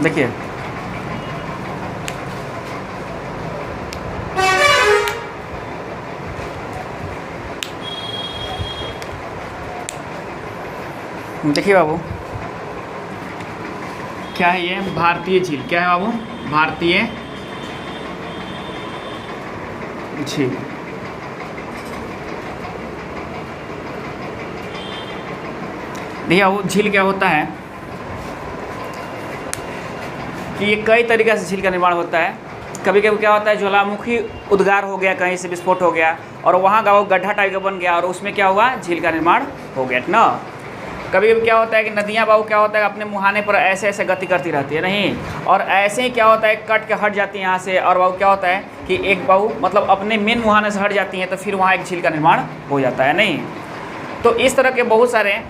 देखिए देखिए बाबू, क्या है ये? भारतीय झील। क्या है बाबू? भारतीय झील। देखिए बाबू, झील क्या होता है कि ये कई तरीके से झील का निर्माण होता है। कभी कभी क्या होता है, ज्वालामुखी उद्गार हो गया, कहीं से विस्फोट हो गया और वहाँ का वो गड्ढा टाइप का बन गया और उसमें क्या हुआ, झील का निर्माण हो गया ना। कभी कभी क्या होता है कि नदियाँ बाबू क्या होता है अपने मुहाने पर ऐसे ऐसे गति करती रहती है, नहीं, और ऐसे ही क्या होता है कट के हट जाती है यहाँ से, और बाबू क्या होता है कि एक बाबू मतलब अपने मेन मुहाने से हट जाती हैं, तो फिर वहाँ एक झील का निर्माण हो जाता है, नहीं। तो इस तरह के बहुत सारे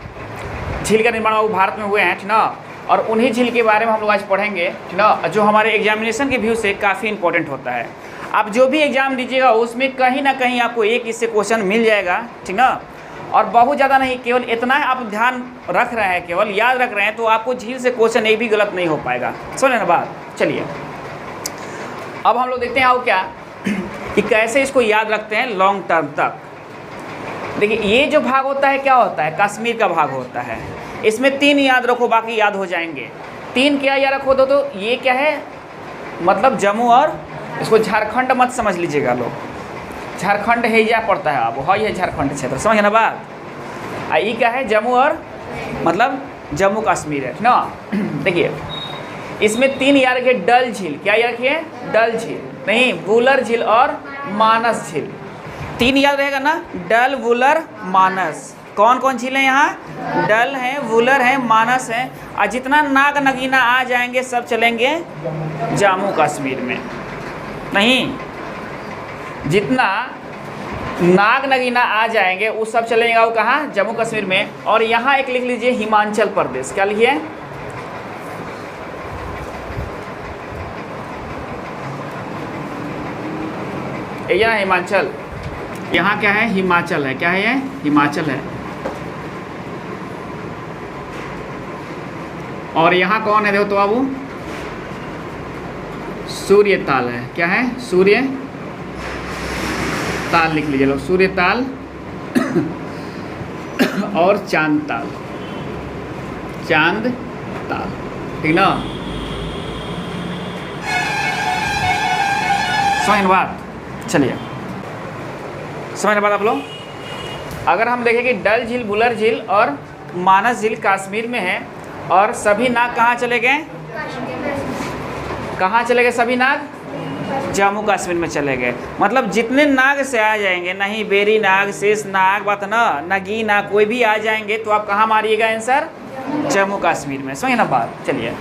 झील का निर्माण बाबू भारत में हुए हैं, ठीक ना। और उन्हीं झील के बारे में हम लोग आज पढ़ेंगे, ठीक ना, जो हमारे एग्जामिनेशन के व्यू से काफ़ी इंपॉर्टेंट होता है। आप जो भी एग्जाम दीजिएगा उसमें कहीं ना कहीं आपको एक इससे क्वेश्चन मिल जाएगा, ठीक ना। और बहुत ज़्यादा नहीं, केवल इतना आप ध्यान रख रहे हैं, केवल याद रख रहे हैं, तो आपको झील से क्वेश्चन एक भी गलत नहीं हो पाएगा। समझे ना बात? चलिए अब हम लोग देखते हैं आओ क्या कि कैसे इसको याद रखते हैं लॉन्ग टर्म तक। देखिए ये जो भाग होता है क्या होता है, कश्मीर का भाग होता है। इसमें 3 याद रखो, बाकी याद हो जाएंगे। 3 क्या याद रखो तो ये क्या है, मतलब जम्मू और इसको झारखंड मत समझ लीजिएगा लोग, झारखंड है या पड़ता है अब है, झारखंड क्षेत्र, समझ ना बात। ये क्या है, जम्मू और मतलब जम्मू कश्मीर है ना। देखिए इसमें 3 याद रखिए, डल झील। क्या याद रखिए? डल झील, नहीं वुलर झील और मानस झील। 3 याद रहेगा ना, डल वुलर मानस। कौन कौन झील है यहाँ? डल है, वुलर है, मानस है। और जितना नाग नगीना आ जाएंगे सब चलेंगे जम्मू कश्मीर में, नहीं, जितना नाग नगीना आ जाएंगे वो सब चलेगा वो कहाँ, जम्मू कश्मीर में। और यहाँ एक लिख लीजिए हिमाचल प्रदेश। क्या लिखिए? ये हिमाचल, यहाँ क्या है, हिमाचल है। क्या है ये? हिमाचल है। और यहाँ कौन है देखो तो बाबू, सूर्य ताल है। क्या है? सूर्य ताल लिख लीजिए लोग, सूर्य ताल और चांद ताल, चांद ताल, ठीक ना। समझ बात? चलिए समझ बात आप लोग। अगर हम देखें कि डल झील, बुलर झील और मानस झील कश्मीर में है, और सभी नाग कहाँ चले गए, कहाँ चले गए सभी नाग? जम्मू कश्मीर में चले गए। मतलब जितने नाग से आ जाएंगे, नहीं बेरी नाग, शेष नाग, बात ना, नगी नाग, कोई भी आ जाएंगे तो आप कहाँ मारिएगा आंसर? जम्मू कश्मीर में। समझे ना बात? चलिए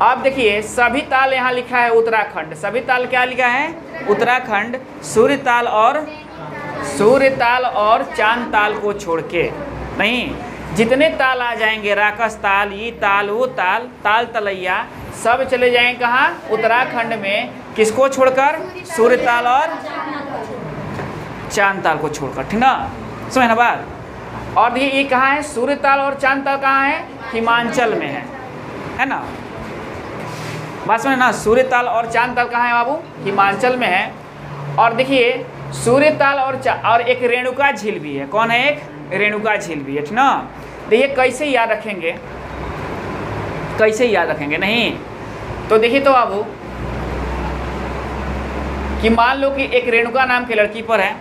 अब देखिए सभी ताल यहाँ लिखा है उत्तराखंड। सभी ताल क्या लिखा है? उत्तराखंड। सूर्य ताल और चांद ताल को छोड़ के, नहीं, जितने ताल आ जाएंगे, राकस ताल, ये ताल, वो ताल, ताल तलैया, सब चले जाएंगे कहाँ? उत्तराखंड में। किसको छोड़कर? सूर्य ताल और चांद ताल को छोड़कर, ठीक ना। समझ ना बात? और देखिए ये कहाँ है, सूर्य ताल और चांद ताल कहाँ है? हिमाचल में है ना। बात समझे ना, सूर्य ताल और चांद ताल कहाँ है बाबू? हिमाचल में है। और देखिए सूर्य ताल और एक रेणुका झील भी है। कौन है? एक रेणुका झील भी है, ठीक ना। देखिए कैसे याद रखेंगे, कैसे याद रखेंगे, नहीं तो देखिए तो बाबू कि मान लो कि एक रेणुका नाम की लड़की पर है,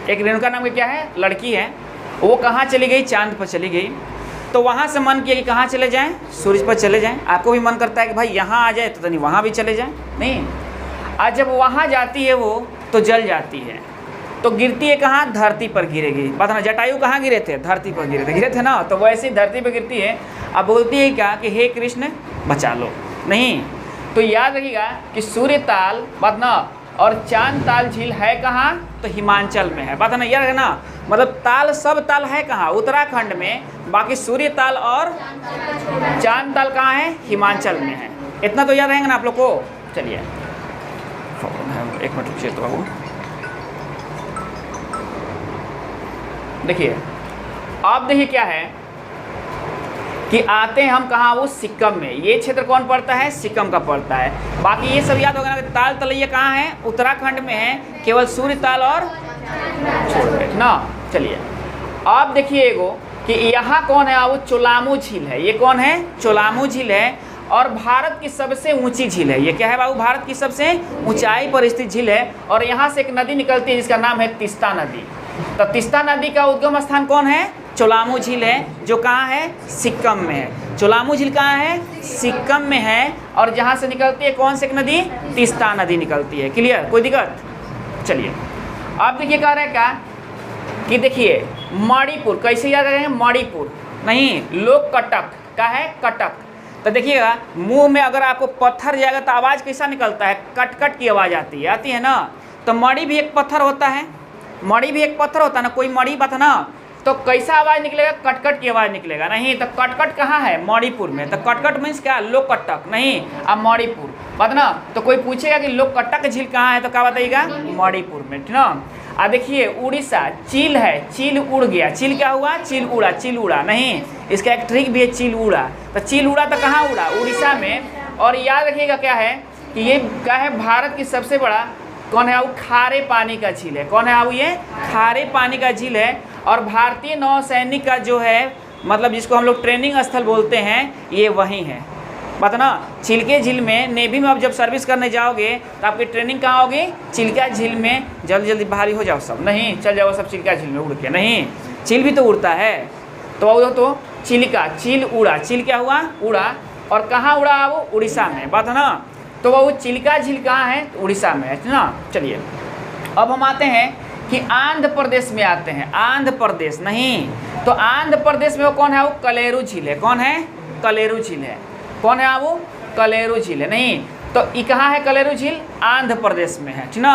एक रेणुका नाम की क्या है, लड़की है, वो कहाँ चली गई? चांद पर चली गई। तो वहाँ से मन किया कि कहाँ चले जाएं? सूरज पर चले जाएं। आपको भी मन करता है कि भाई यहाँ आ जाए तो नहीं वहाँ भी चले जाएं, नहीं। आज जब वहाँ जाती है वो तो जल जाती है, तो गिरती है कहाँ? धरती पर गिरेगी। बात ना, जटायु कहाँ गिरे थे? धरती पर गिरे थे ना। तो वैसे ही धरती पर गिरती है। अब बोलती है क्या कि हे कृष्ण बचा लो, नहीं। तो याद रखिएगा कि सूर्य ताल, बात ना, और चांद ताल झील है कहाँ? तो हिमाचल में है। बात है ना, याद है ना। मतलब ताल, सब ताल है कहाँ? उत्तराखंड में। बाकी सूर्य ताल और चांद ताल कहाँ है? हिमाचल में है। इतना तो याद रहेंगे ना आप लोग को। चलिए एक मिनट रुकिए तो बाबू। देखिए अब देखिए क्या है कि आते हैं हम कहाँ, वो सिक्किम में। ये क्षेत्र कौन पड़ता है, सिक्किम का पड़ता है। बाकी ये सब याद होगा ना, ताल तलैया कहाँ है, उत्तराखंड में है, केवल सूर्य ताल और छोड़ गए ना। चलिए अब देखिए एगो कि यहाँ कौन है, वो चोलामू झील है। ये कौन है, चोलामू झील है, और भारत की सबसे ऊंची झील है। ये क्या है बाबू, भारत की सबसे ऊंचाई पर स्थित झील है। और यहाँ से एक नदी निकलती है जिसका नाम है तीस्ता नदी। तो तीस्ता नदी का उद्गम स्थान कौन है, चोलामू झील है, जो कहाँ है, सिक्किम में है। चोलामू झील कहाँ है, सिक्किम में है। और जहाँ से निकलती है कौन सी एक नदी, तीस्ता नदी निकलती है। क्लियर, कोई दिक्कत। चलिए अब देखिए कह रहे हैं क्या कि देखिए मणिपुर कैसे याद करेंगे, मणिपुर नहीं, लोककटक का है, कटक। तो देखिएगा मुंह में अगर आपको पत्थर जाएगा तो आवाज़ कैसा निकलता है, कट कट की आवाज़ आती है ना। तो मणि भी एक पत्थर होता है, मणि भी एक पत्थर होता है ना, कोई मणि बात ना, तो कैसा आवाज़ निकलेगा, कटकट की आवाज़ निकलेगा। नहीं तो कटकट कहाँ है, मणिपुर में। तो कटकट मीन्स क्या, लोककटक नहीं, अब मणिपुर बात ना। तो कोई पूछेगा कि लोककटक झील कहाँ है, तो क्या बताइएगा, मणिपुर में, ठीक ना। देखिए उड़ीसा, चील है, चील उड़ गया, चील क्या हुआ, चील उड़ा, चील उड़ा नहीं, इसका एक ट्रिक भी है, चील उड़ा। तो चील उड़ा तो कहाँ उड़ा, उड़ीसा में। और याद रखिएगा क्या है कि ये क्या है, भारत की सबसे बड़ा कौन है, वो खारे पानी का झील है। कौन है वो, ये खारे पानी का झील है। और भारतीय नौसैनिक का जो है, मतलब जिसको हम लोग ट्रेनिंग स्थल बोलते हैं, ये वहीं है। बात ना, चिल्के झील में, नेवी में आप जब सर्विस करने जाओगे तो आपकी ट्रेनिंग कहाँ होगी, चिल्का झील में। जल्दी जल्दी बाहरी हो जाओ सब, नहीं चल जाओ सब चिल्का झील में उड़ के, नहीं चिल भी तो उड़ता है। तो चिल्का, चिल उड़ा, चिल क्या हुआ, उड़ा। और कहाँ उड़ा, वो उड़ीसा में, बात है ना। तो वो चिल्का झील कहाँ है, तो उड़ीसा में है ना। चलिए अब हम आते हैं कि आंध्र प्रदेश में आते हैं। आंध्र प्रदेश नहीं, तो आंध्र प्रदेश में वो कौन है, वो कलेरू झील है। कौन है, कलेरू झील है। कौन है वो, कलेरू झील है। नहीं तो ये कहाँ है, कलेरू झील आंध्र प्रदेश में है, ठीक ना।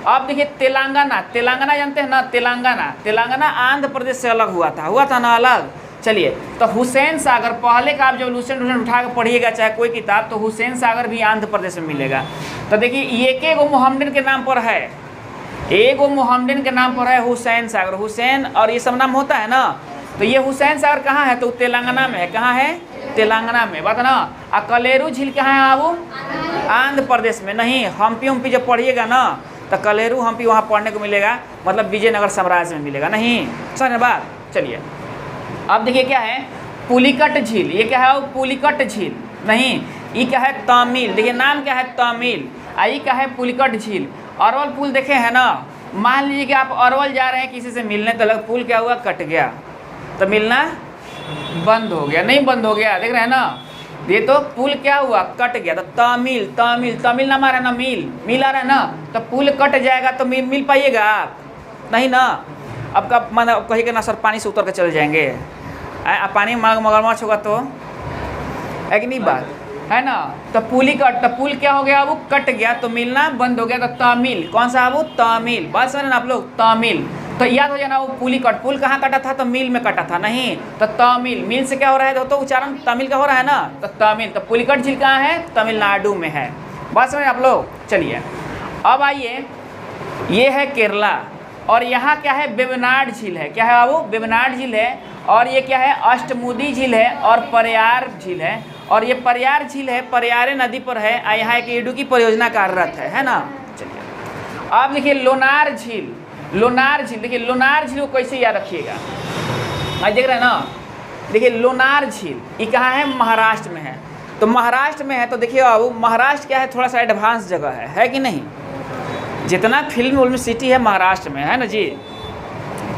अब देखिए तेलंगाना, तेलंगाना जानते हैं ना, तेलंगाना, तेलंगाना आंध्र प्रदेश से अलग हुआ था ना अलग। चलिए तो हुसैन सागर, पहले का आप जब लूसेंट उठा कर पढ़िएगा चाहे कोई किताब, तो हुसैन सागर भी आंध्र प्रदेश में मिलेगा। तो देखिए ये गो मोहम्मदन के नाम पर है, एगो मोहम्मदन के नाम पर है हुसैन सागर, हुसैन और ये सब नाम होता है ना। तो ये हुसैन सागर कहाँ है, तो तेलंगाना में है। कहाँ है, तेलंगाना में, बात ना। कलेरू झील कहाँ है, वो आंध्र प्रदेश में। नहीं हम्पी उम्पी जब पढ़िएगा ना, तो कलेरू हम्पी वहाँ पढ़ने को मिलेगा, मतलब विजयनगर साम्राज्य में मिलेगा, नहीं समझ बात। चलिए अब देखिए क्या है, पुलिकट झील। ये क्या है, वो पुलिकट झील नहीं, ये क्या है, तमिल। देखिए नाम क्या है, तमिल। ये क्या है, पुलिकट झील। अरवल पुल देखे हैं ना, मान लीजिए कि आप अरवल जा रहे हैं किसी से मिलने, तो पुल क्या हुआ, कट गया, तो मिलना बंद हो गया, नहीं बंद हो गया, देख रहे हैं ना। ये तो पुल क्या हुआ, कट गया। तो तमिल, तमिल, तमिल नाम आ रहा है ना, मिल आ रहा है ना। तो पुल कट जाएगा तो मिल पाइएगा आप, नहीं ना। अब कब मतलब कहिएगा ना, सर पानी से उतर के चले जाएंगे, पानी में मगरमच्छ होगा तो, है कि नहीं बात, है ना। तो पुलिकट, तो पुल क्या हो गया, वो कट गया, तो मिलना बंद हो गया। तो तमिल, कौन सा, वो तमिल, बात समझ ना आप लोग, तमिल। तो याद हो जाना, वो पुलिकट, पुल कहाँ कटा था, तो मिल में कटा था, नहीं तो तमिल, मिल से क्या हो रहा है, तो उच्चारण तमिल का हो रहा है ना, तो तमिल। तो पुलिकट झील कहाँ है, तमिलनाडु में है, बात समझ आप लोग। चलिए अब आइए, ये है केरला, और यहाँ क्या है, वेबनाड झील है। क्या है वो, वेबनाड झील है। और ये क्या है, अष्टमुदी झील है, और परयार झील है। और ये परयार झील है, परयारे नदी पर है। यहाँ एक इडुकी परियोजना कार्यरत है ना। चलिए अब देखिए लोनार झील, लोनार झील। देखिए लोनार झील को कैसे याद रखिएगा, आज देख रहे हैं ना। देखिए लोनार झील ये कहाँ है, महाराष्ट्र में है। तो महाराष्ट्र में है, तो देखिए बाबू महाराष्ट्र क्या है, थोड़ा सा एडवांस जगह है कि नहीं। जितना फिल्म सिटी है महाराष्ट्र में, है ना जी।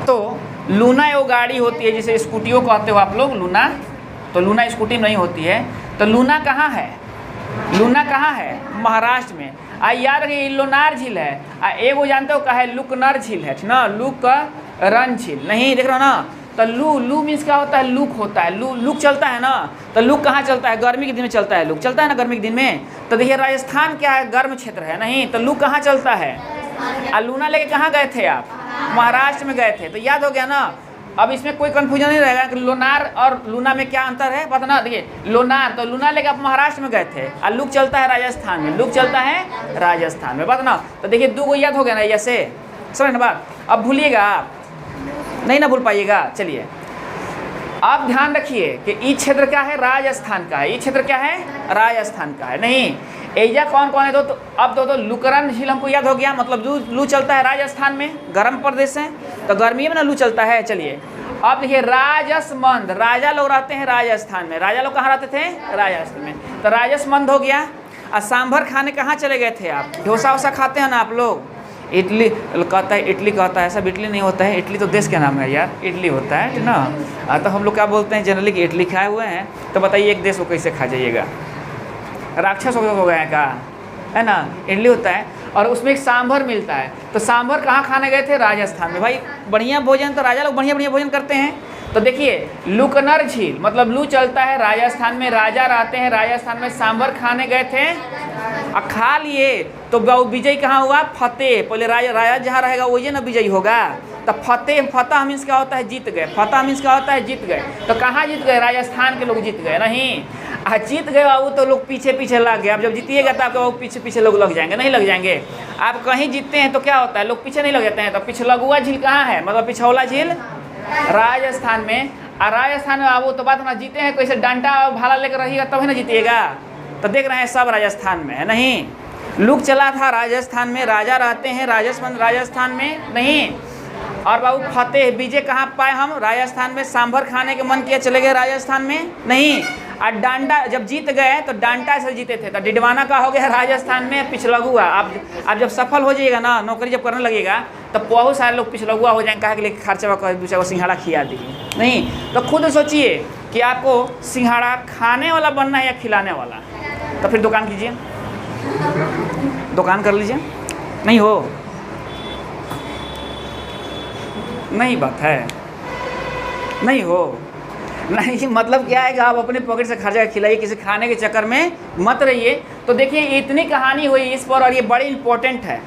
तो लूना वो गाड़ी होती है, जिसे स्कूटियों कहते हो आप लोग, लूना। तो लूना स्कूटी नहीं होती है। तो लूना कहाँ है, लूना कहाँ है, महाराष्ट्र में। याद रखिए लोनार झील है। एगो जानते हो कहा है, लुकनर झील है ना, लुकरन झील, नहीं देख रहे हो ना। तो लू मीन्स क्या होता है, लुक होता है, लुक चलता है ना। तो लुक कहाँ चलता है, गर्मी के दिन में चलता है, लुक चलता है ना गर्मी के दिन में। तो देखिए राजस्थान क्या है, गर्म क्षेत्र है, नहीं तो लुक कहाँ चलता है। लूना लेके कहाँ गए थे आप, महाराष्ट्र में गए थे, तो याद हो गया ना। अब इसमें कोई कंफ्यूजन नहीं रहेगा कि लोनार और लूना में क्या अंतर है, पता ना। देखिए लोनार, तो लूना लेके आप महाराष्ट्र में गए थे, और लुक चलता है राजस्थान में, लुक चलता है राजस्थान में, पता ना। तो देखिए दो को याद हो गया ना, ऐसे समझ ना बात। अब भूलिएगा आप, नहीं ना भूल पाइएगा। चलिए आप ध्यान रखिए कि ई क्षेत्र क्या है, राजस्थान का है। ई क्षेत्र क्या है, राजस्थान का है। नहीं, एजा कौन कौन है? तो अब तो लुकरन झील हमको याद हो गया, मतलब लू चलता है राजस्थान में, गर्म प्रदेश है तो गर्मी में ना लू चलता है। चलिए अब देखिए राजसमंद, राजा लोग रहते हैं राजस्थान में। राजा लोग कहाँ रहते थे? राजस्थान में। तो राजसमंद हो गया। और सांभर खाने कहाँ चले गए थे आप? डोसा वोसा खाते हैं ना आप लोग? इडली कहता है, इडली कहता है, सब इडली नहीं होता है। इडली तो देश का नाम है यार, इडली होता है ना। तो हम लोग क्या बोलते हैं जनरली कि इडली खाए हुए हैं। तो बताइए एक देश को कैसे खा जाइएगा? राक्षस हो गए हैं का, है ना? इडली होता है और उसमें एक सांभर मिलता है। तो सांभर कहाँ खाने गए थे? राजस्थान में। भाई बढ़िया भोजन तो राजा लोग बढ़िया बढ़िया भोजन करते हैं। तो देखिए लुकनर झील, मतलब लू चलता है राजस्थान में, राजा रहते हैं राजस्थान में, सांभर खाने गए थे और खा लिए। तो विजय कहाँ हुआ? फतेह। पहले राजा जहाँ रहेगा वही ना विजयी होगा। तो फतेह मीन्स क्या होता है? जीत गए। फतेह मीन्स क्या होता है? जीत गए। तो कहाँ जीत गए? राजस्थान के लोग जीत गए। नहीं, जीत गए बाबू तो लोग पीछे पीछे लग गए। अब जब जीतिएगा तो आपके बाबू पीछे पीछे लोग लग जाएंगे, नहीं लग जाएंगे? आप कहीं जीतते हैं तो क्या होता है? लोग पीछे नहीं लग जाते हैं। तो पिछलगुआ झील कहाँ है? मतलब पिछौला झील राजस्थान में। और राजस्थान में बाबू तो बात ना, जीते हैं कैसे? डंडा और भाला लेकर रहिएगा तभी ना जीतिएगा। तो देख रहे हैं सब राजस्थान में है। नहीं, लुक चला था राजस्थान में, राजा रहते हैं राजस्थान में। नहीं, और बाबू फतेह विजय कहाँ पाए हम? राजस्थान में। सांभर खाने के मन किया, चले गए राजस्थान में। नहीं, और डांडा जब जीत गए तो डांटा से जीते थे। तो डिडवाना का हो गया राजस्थान में। पिछलगुआ, आप जब सफल हो जाइएगा ना, नौकरी जब करने लगेगा तो बहुत सारे लोग पिछलगुआ हो जाएंगे। कहा कि लेकिन खर्चा कर दूसरे को सिंघाड़ा खिला दी। नहीं, तो खुद सोचिए कि आपको सिंघाड़ा खाने वाला बनना है या खिलाने वाला? तो फिर दुकान कीजिए, दुकान कर लीजिए। नहीं हो, नहीं बात है, नहीं हो। नहीं मतलब क्या है कि आप अपने पॉकेट से खर्चा खिलाइए, किसी खाने के चक्कर में मत रहिए। तो देखिए इतनी कहानी हुई इस पर, और ये बड़ी इंपॉर्टेंट है।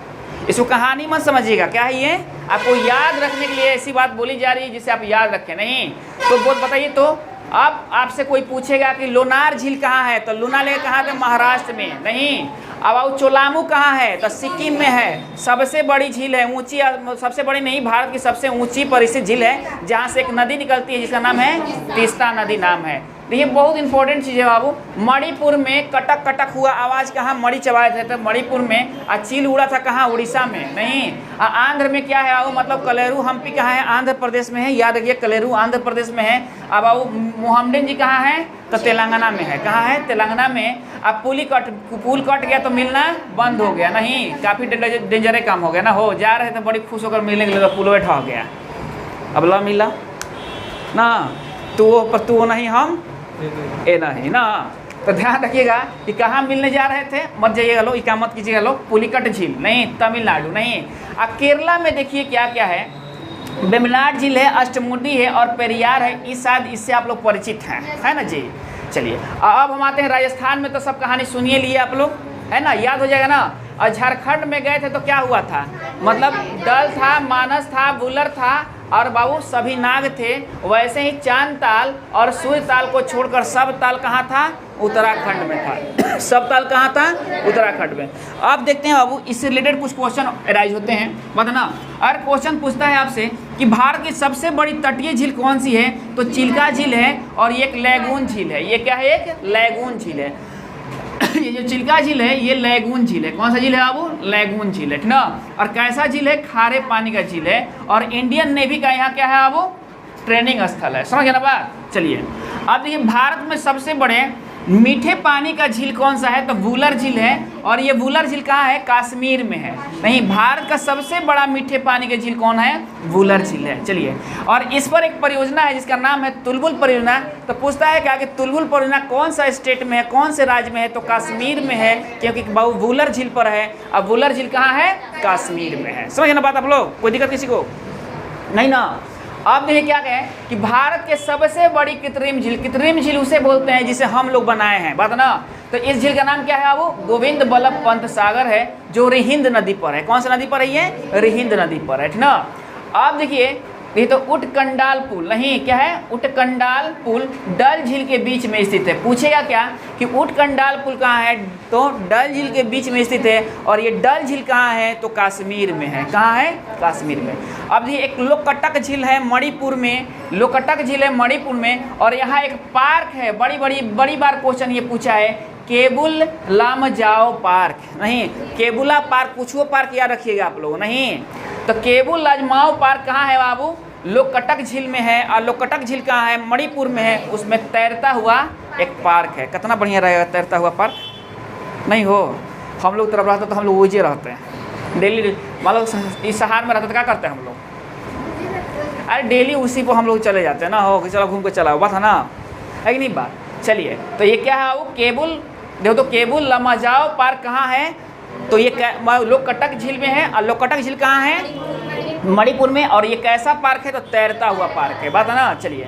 इसको कहानी मत समझिएगा, क्या है ये? आपको याद रखने के लिए ऐसी बात बोली जा रही है जिसे आप याद रखें। नहीं तो बहुत बताइए। तो अब आपसे कोई पूछेगा कि लोनार झील कहाँ है? तो लूना लेकर कहाँ थे? महाराष्ट्र में। नहीं, अब चोलामू कहाँ है? तो सिक्किम में है। सबसे बड़ी झील है, ऊंची, सबसे बड़ी नहीं, भारत की सबसे ऊंची परिस्थित झील है, जहाँ से एक नदी निकलती है जिसका नाम है तीस्ता नदी नाम है। देखिए बहुत इंपॉर्टेंट चीज़ है बाबू। मणिपुर में कटक कटक हुआ आवाज़ कहाँ? मणि चबाए थे तो मणिपुर में। और चील उड़ा था कहाँ? उड़ीसा में। नहीं, आंध्र में क्या है बाबू? मतलब कलेरू हम्पी कहाँ है? आंध्र प्रदेश में है। याद रखिए कलेरू आंध्र प्रदेश में है। अब बाबू मोहम्मडन जी कहाँ है? तो तेलंगाना में है। कहाँ है? तेलंगाना में। अब पुल कट गया तो मिलना बंद हो गया। नहीं, काफ़ी डेंजर काम हो गया ना। हो जा रहे थे बड़ी खुश होकर मिलने के लिए, तो पुल बैठा हो गया। अब ला मिला ना, तू नहीं हम ए नहीं ना। तो ध्यान रखिएगा कि कहाँ मिलने जा रहे थे, मत जाइएगा लोग, इका मत कीजिएगा लोग। पुलिकट झील नहीं, तमिलनाडु। नहीं, अब केरला में देखिए क्या क्या है? वेम्बनाड झील है, अष्टमुडी है और पेरियार है। इस शायद इससे आप लोग परिचित हैं, है ना जी? चलिए अब हम आते हैं राजस्थान में। तो सब कहानी सुनिए लिए आप लोग, है ना? याद हो जाएगा ना। और झारखंड में गए थे तो क्या हुआ था? मतलब दल था, मानस था, बुलर था और बाबू सभी नाग थे। वैसे ही चांद ताल और सूर्य ताल को छोड़कर सब ताल कहाँ था? उत्तराखंड में था। सब ताल कहाँ था? उत्तराखंड में। अब देखते हैं बाबू, इससे रिलेटेड कुछ क्वेश्चन अराइज होते हैं, बताना। और क्वेश्चन पूछता है आपसे कि भारत की सबसे बड़ी तटीय झील कौन सी है? तो चिल्का झील है और ये एक लैगून झील है। ये क्या है? एक लैगून झील है। ये जो चिल्का झील है ये लैगून झील है। कौन सा झील है बाबू? लैगून झील है ना। और कैसा झील है? खारे पानी का झील है। और इंडियन नेवी का यहाँ क्या है बाबू? ट्रेनिंग स्थल है। समझ गए ना बात? चलिए अब देखिए भारत में सबसे बड़े मीठे पानी का झील कौन सा है? तो वुलर झील है। और ये वुलर झील कहाँ है? कश्मीर में है। नहीं, भारत का सबसे बड़ा मीठे पानी का झील कौन है? वुलर झील है। चलिए, और इस पर एक परियोजना है जिसका नाम है तुलबुल परियोजना। तो पूछता है क्या कि तुलबुल परियोजना कौन सा स्टेट में है, कौन से राज्य में है? तो कश्मीर में है, क्योंकि वुलर झील पर है। अब वुलर झील कहाँ है? कश्मीर में है। समझ ना बात आप लोग? कोई दिक्कत किसी को नहीं ना? अब देखिए क्या कहें कि भारत के सबसे बड़ी कृत्रिम झील उसे बोलते हैं जिसे हम लोग बनाए हैं, बात ना। तो इस झील का नाम क्या है? वो गोविंद बल्लभ पंत सागर है, जो रिहिंद नदी पर है। कौन सा नदी पर है? ये रिहिंद नदी पर है ना। अब देखिए ये तो उटकंडाल पुल नहीं, क्या है, उटकंडाल पुल डल झील के बीच में स्थित है। पूछेगा क्या कि उटकंडाल पुल कहाँ है, तो डल झील के बीच में स्थित है। और ये डल झील कहाँ है, तो कश्मीर में है। कहाँ है, कश्मीर में। अब ये एक लोकटक झील है मणिपुर में, लोकटक झील है मणिपुर में। और यहाँ एक पार्क है, बड़ी बार क्वेश्चन ये पूछा है, केबुल लामजाओ पार्क नहीं, केबुला पार्क, पूछो पार्क याद रखिएगा आप लोग नहीं। तो केबुल लाजमाओ पार्क कहाँ है बाबू, लोकटक झील में है। और लोकटक झील कहाँ है, मणिपुर में है। उसमें तैरता हुआ एक पार्क है। कितना बढ़िया रहेगा तैरता हुआ पार्क, नहीं हो। हम लोग तरफ रहते तो हम लोग वही रहते हैं डेली, मान लो इस शहर में रहते तो क्या करते हैं हम लोग, अरे डेली उसी पर हम लोग चले जाते हैं ना, हो कि चलो घूम के चला, बात है ना, है कि नहीं बात। चलिए तो ये क्या है वो केबुल, देखो तो केबुल लामजाओ पार्क कहाँ है, तो ये लोकटक झील में है। और लोकटक झील कहाँ है, मणिपुर में। और ये कैसा पार्क है, तो तैरता हुआ पार्क है, बात है ना। चलिए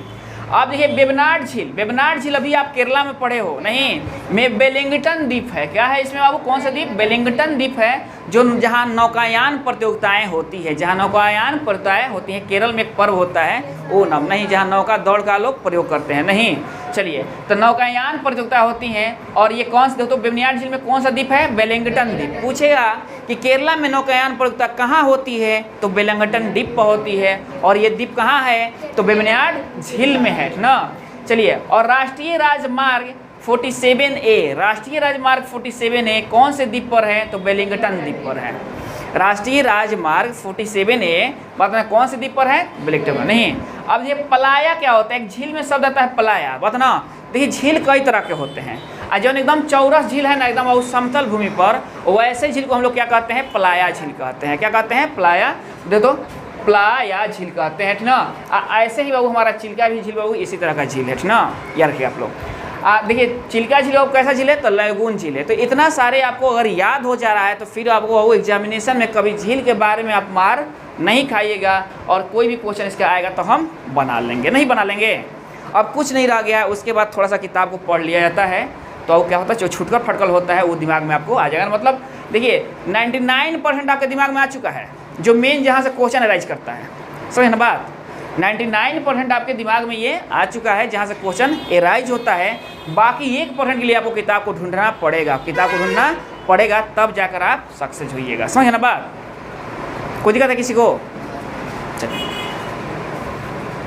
अब देखिए वेबनाड झील, वेबनाड झील अभी आप केरला में पढ़े हो नहीं, में वेलिंगटन द्वीप है। क्या है इसमें बाबू, कौन सा द्वीप, वेलिंगटन द्वीप है, जो जहाँ नौकायान प्रतियोगिताएं होती है, जहाँ नौकायान प्रतियोगिताएं होती हैं। केरल में एक पर्व होता है वो नाम नहीं, जहाँ नौका दौड़ का लोग प्रयोग करते हैं नहीं। चलिए तो नौकायान प्रतियोगिता होती हैं। और ये कौन सा, देखो तो वेबनाड झील में कौन सा द्वीप है, वेलिंगटन द्वीप। पूछेगा कि केरला में नौकायान प्रतियोगिता कहाँ होती है, तो वेलिंगटन द्वीप पर होती है। और ये द्वीप कहाँ है, तो वेबनाड झील में है ना। चलिए और राष्ट्रीय राजमार्ग 47A, राष्ट्रीय राजमार्ग 47A कौन से द्वीप पर है, तो वेलिंगटन द्वीप पर है। राष्ट्रीय राजमार्ग 47A बात में कौन से द्वीप पर है, वेलिंगटन नहीं। अब ये पलाया क्या होता है, एक झील में शब्द आता है पलाया, बात ना। देखिए झील कई तरह के होते हैं, और जो एकदम चौरस झील है ना, एकदम उस समतल भूमि पर, वैसे झील को हम लोग क्या कहते हैं, पलाया झील कहते हैं। क्या कहते हैं, पलाया, देखो प्लाया झील कहते हैं, ठीक ना। ऐसे ही बाबू हमारा चिल्का भी झील बाबू इसी तरह का झील है, ठीक ना, याद रखिए आप लोग। देखिए चिल्का झील बाबू कैसा झील है, तो लैगून झील है। तो इतना सारे आपको अगर याद हो जा रहा है तो फिर आपको वो एग्जामिनेशन में कभी झील के बारे में आप मार नहीं खाइएगा। और कोई भी क्वेश्चन इसका आएगा तो हम बना लेंगे, नहीं बना लेंगे। अब कुछ नहीं रह गया है, उसके बाद थोड़ा सा किताब को पढ़ लिया जाता है, तो क्या होता है, जो छुटकर फटकल होता है वो दिमाग में आपको आ जाएगा। मतलब देखिए 99% आपके दिमाग में आ चुका है, जो मेन जहाँ से क्वेश्चन अराइज करता है, समझे ना बात। 99% आपके दिमाग में ये आ चुका है जहाँ से क्वेश्चन एराइज होता है। बाकी 1% के लिए आपको किताब को ढूंढना पड़ेगा, किताब को ढूंढना पड़ेगा, तब जाकर आप सक्सेस होइएगा, समझे ना बात। कोई दिक्कत है किसी को, चलिए।